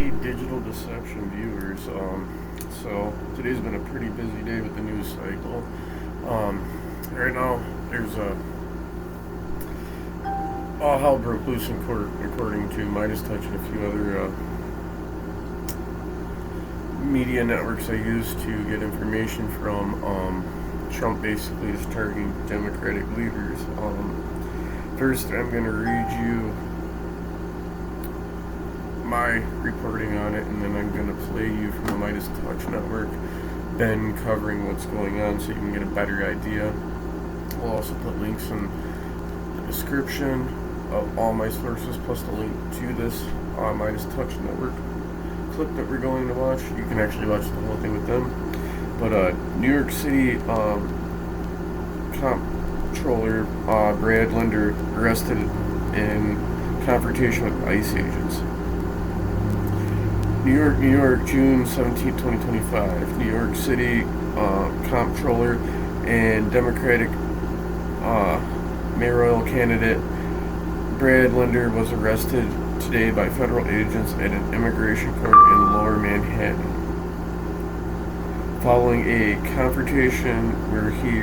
Hey, digital deception viewers. So today's been a pretty busy day with the news cycle. Right now, there's all hell broke loose in court, according to Midas Touch and a few other media networks I use to get information from. Trump basically is targeting Democratic leaders. First, I'm going to read you my reporting on it, and then I'm going to play you from the Midas Touch Network, then covering what's going on so you can get a better idea. We'll also put links in the description of all my sources, plus the link to this Midas Touch Network clip that we're going to watch. You can actually watch the whole thing with them. But New York City comptroller Brad Linder arrested in confrontation with ICE agents. New York, June 17, 2025. New York City comptroller and Democratic mayoral candidate Brad Linder was arrested today by federal agents at an immigration court in Lower Manhattan, following a confrontation where he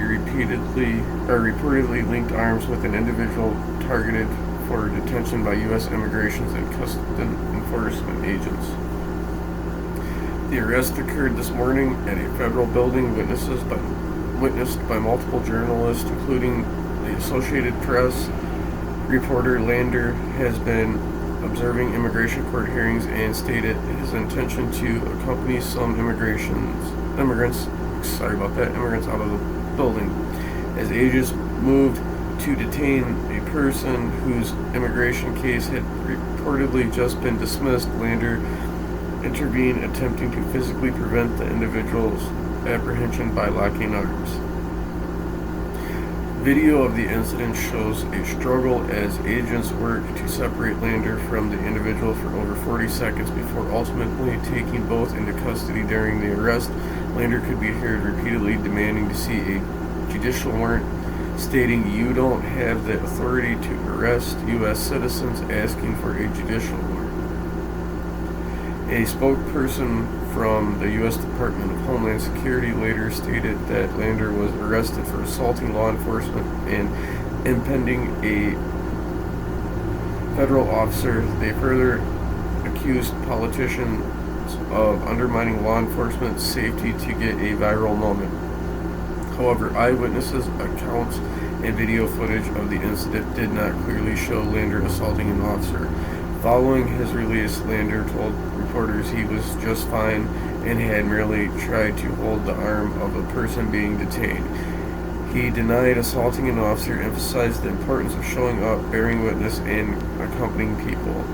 reportedly linked arms with an individual targeted for detention by U.S. Immigration and Customs Enforcement agents. The arrest occurred this morning at a federal building, witnessed by multiple journalists, including the Associated Press. Reporter Lander has been observing immigration court hearings and stated his intention to accompany some immigrants out of the building. As agents moved to detain a person whose immigration case had reportedly just been dismissed, Lander intervened, attempting to physically prevent the individual's apprehension by locking arms. Video of the incident shows a struggle as agents work to separate Lander from the individual for over 40 seconds before ultimately taking both into custody. During the arrest, Lander could be heard repeatedly demanding to see a judicial warrant, stating, "You don't have the authority to arrest U.S. citizens," asking for a judicial warrant. A spokesperson from the U.S. Department of Homeland Security later stated that Lander was arrested for assaulting law enforcement and impeding a federal officer. They further accused politicians of undermining law enforcement's safety to get a viral moment. However, eyewitnesses' accounts and video footage of the incident did not clearly show Lander assaulting an officer. Following his release, Lander told reporters he was just fine and had merely tried to hold the arm of a person being detained. He denied assaulting an officer, emphasized the importance of showing up, bearing witness, and accompanying people.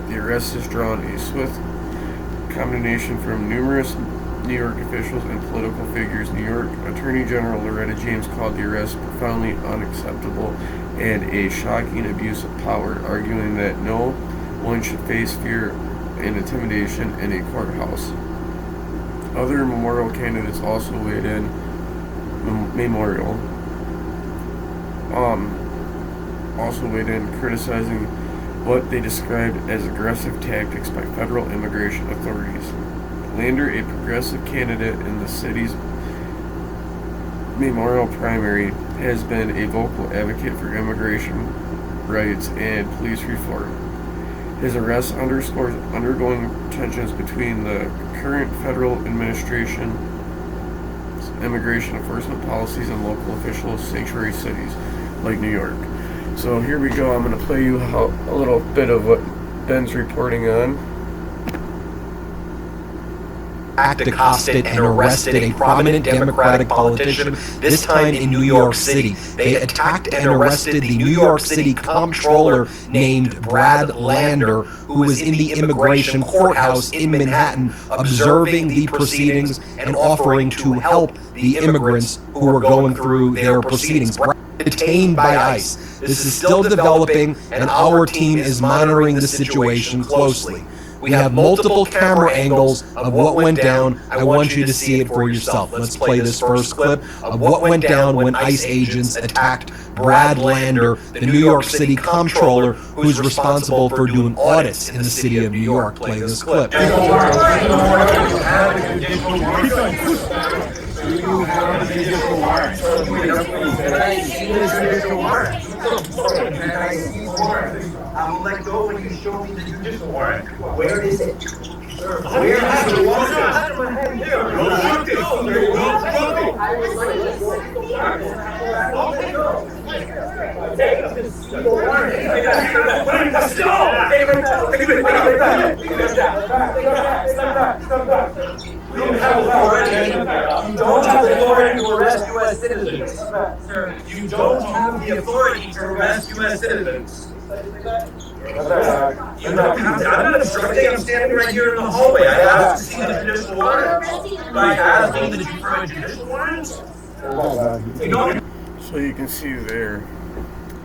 The arrest has drawn a swift condemnation from numerous New York officials and political figures. New York Attorney General Loretta James called the arrest profoundly unacceptable and a shocking abuse of power, arguing that no one should face fear and intimidation in a courthouse. Other memorial candidates also weighed in. Also weighed in, criticizing what they described as aggressive tactics by federal immigration authorities. Lander, a progressive candidate in the city's mayoral primary, has been a vocal advocate for immigration rights and police reform. His arrest underscores ongoing tensions between the current federal administration's immigration enforcement policies and local officials' sanctuary cities like New York. So here we go. I'm going to play you a little bit of what Ben's reporting on. Accosted and arrested a prominent Democratic politician, this time in New York City. They attacked and arrested the New York City comptroller named Brad Lander, who was in the immigration courthouse in Manhattan, observing the proceedings and offering to help the immigrants who were going through their proceedings. Detained by ICE. This is still developing, and our team is monitoring the situation closely. We have multiple camera angles of what went down. I want you to see it for yourself. Let's play this first clip of what went down when ICE agents attacked Brad Lander, the New York City comptroller who's responsible for doing audits in the city of New York. Play this clip. Do you have a judicial warrant? Can I see this judicial warrant? Can I see warrant? I will let go when you show me the judicial warrant. Where is it? Where is the warrant? I was like, let's see the warrant. Let's go! You don't have the authority to arrest U.S. citizens. Sir, you don't have the authority to arrest U.S. citizens. I'm not obstructing. I'm standing right here in the hallway. I asked to see the judicial warrant. I asked you for a judicial warrant. So you can see there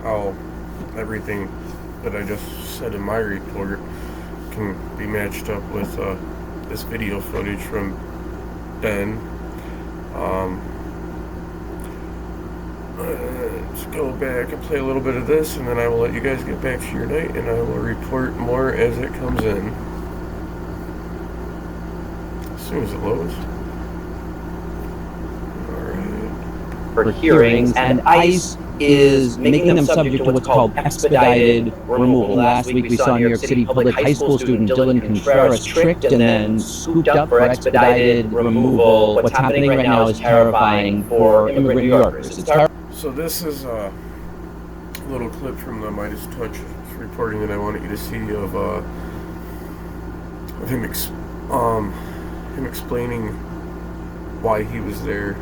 how everything that I just said in my report can be matched up with this video footage from Ben. Let's go back and play a little bit of this, and then I will let you guys get back to your night, and I will report more as it comes in. As soon as it loads. Alright. For hearings, and ICE is making them subject to what's called expedited removal. Last week we saw New York City public high school student Dylan Contreras tricked and then scooped up for expedited removal. What's happening right now is terrifying for immigrant New Yorkers. So this is a little clip from the Midas Touch reporting that I wanted you to see of him explaining why he was there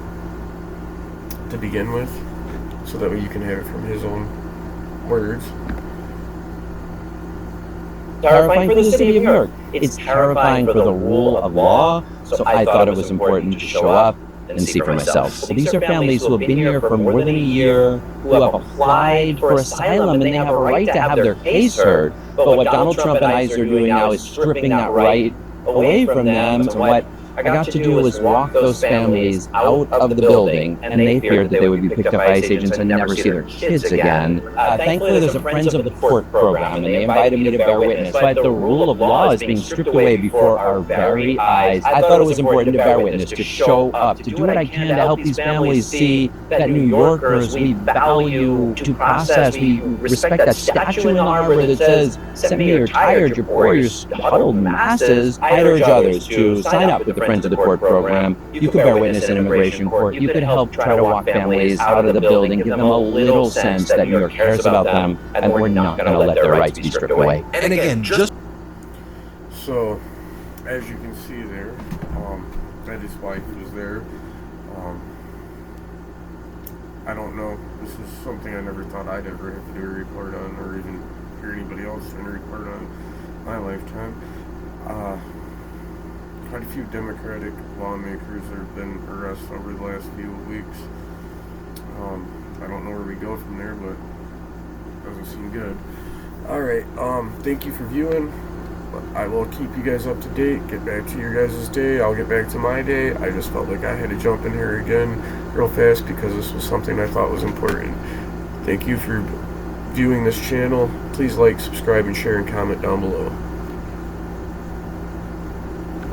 to begin with, so that way you can have it from his own words. Terrifying for the city of New York. It's terrifying for the rule of law, so I thought it was important to show up and see for myself. So these are families who have been here for more than a year, who have applied for asylum, and they have a right to have their case heard. But what Donald Trump and ICE are doing now is stripping that right away from them. And what I got to do was walk those families out of the building, and they feared that they would be picked up by ICE agents and never see their kids again. Thankfully, there's a Friends of the Court program, and they invited me to bear witness. But the rule of law is being stripped away before our very eyes. I thought it was important to bear witness, to show up, to do what I can to help these families see that New Yorkers, we value due process, we respect that statue in the harbor that says, "Send me, you're tired, you're poor, you're huddled masses." I'd urge others to sign up with the Friends of the Court program. You could bear witness in immigration court. You could help try to walk families out of the building, give them a little sense that New York cares about them, and we're not going to let their rights be stripped away. And again, just So, as you can see there, that his wife was there. I don't know. This is something I never thought I'd ever have to do a report on, or even hear anybody else doing a report on in my lifetime. Quite a few Democratic lawmakers have been arrested over the last few weeks. I don't know where we go from there, but it doesn't seem good. Alright, thank you for viewing. I will keep you guys up to date, get back to your guys' day, I'll get back to my day. I just felt like I had to jump in here again real fast because this was something I thought was important. Thank you for viewing this channel. Please like, subscribe, and share, and comment down below.